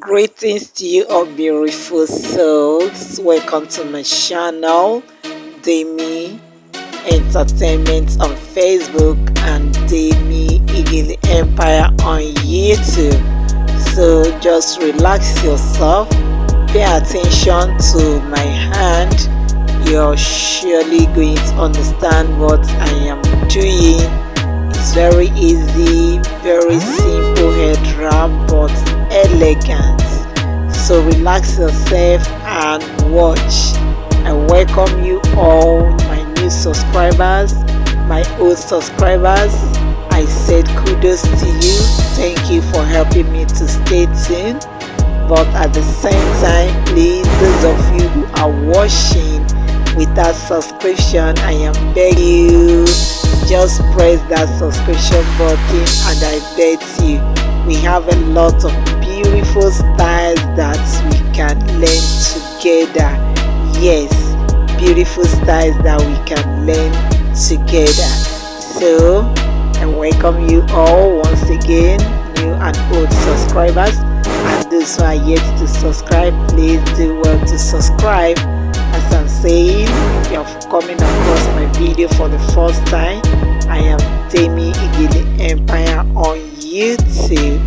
Greetings to you all beautiful souls. Welcome to my channel, Demi Entertainment on Facebook and Demi Eagle Empire on YouTube. So just relax yourself, pay attention to my hand. You're surely going to understand what I am doing. It's very easy, very simple head wrap, but elegant. So relax yourself and watch. I welcome you all, my new subscribers, my old subscribers. I said kudos to you. Thank you for helping me to stay tuned. But at the same time, please, those of you who are watching without subscription, I am begging you, just press that subscription button and I bet you we have a lot of beautiful styles that we can learn together. Yes, beautiful styles that we can learn together. So I welcome you all once again, new and old subscribers, and those who are yet to subscribe, please do well to subscribe. As I'm saying, if you're coming across my video for the first time, I am Demi Eagle Empire on YouTube.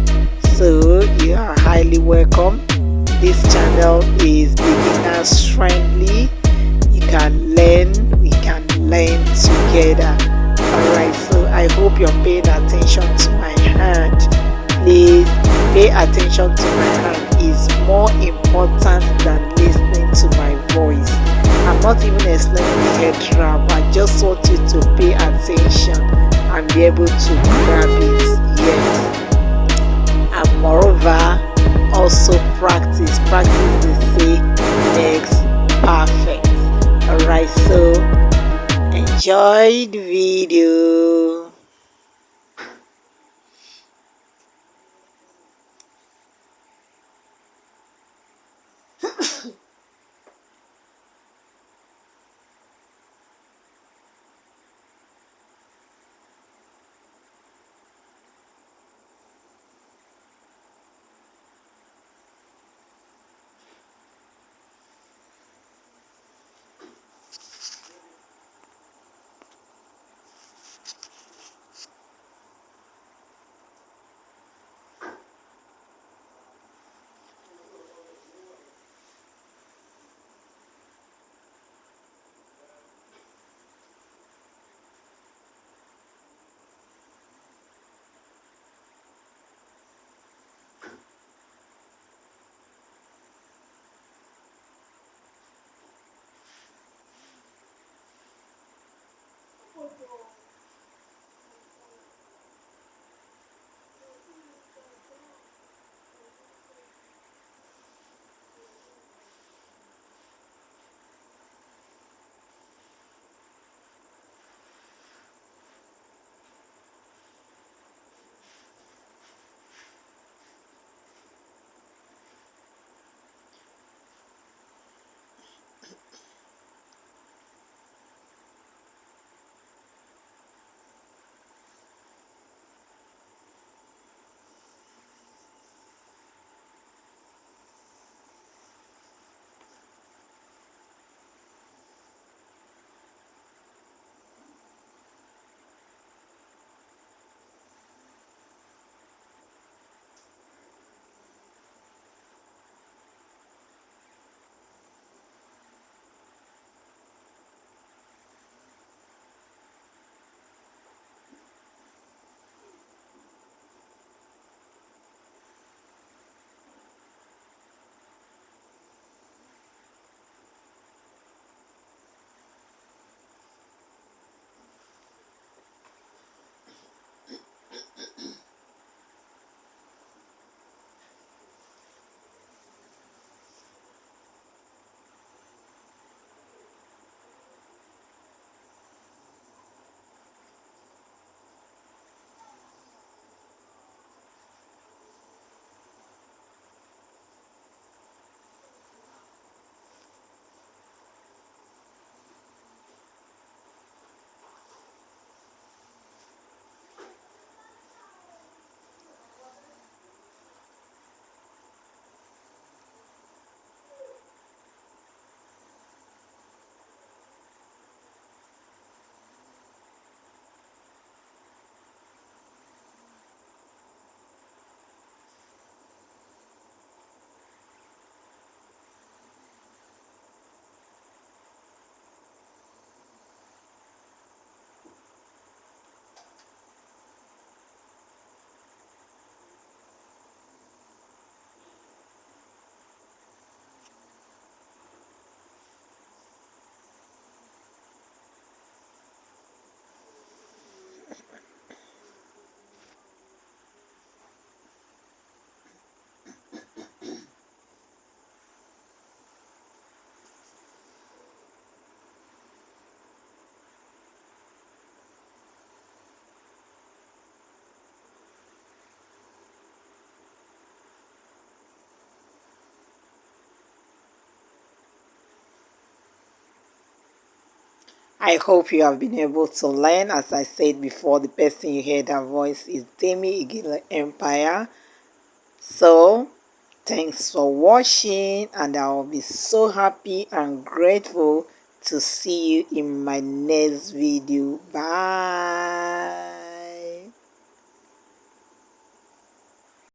So you are highly welcome. This channel is beginners friendly. You can learn, we can learn together. Alright, so I hope you're paying attention to my hand. Please pay attention to my hand. Is more important than listening to my voice. I'm not even explaining the head wrap. I just want you to pay attention and be able to grab it. Yes. And moreover, also practice. Practice they say makes perfect. Alright, so enjoy the video. I hope you have been able to learn. As I said before, the person you heard her voice is Demi Igile Empire. So thanks for watching, and I will be so happy and grateful to see you in my next video. Bye.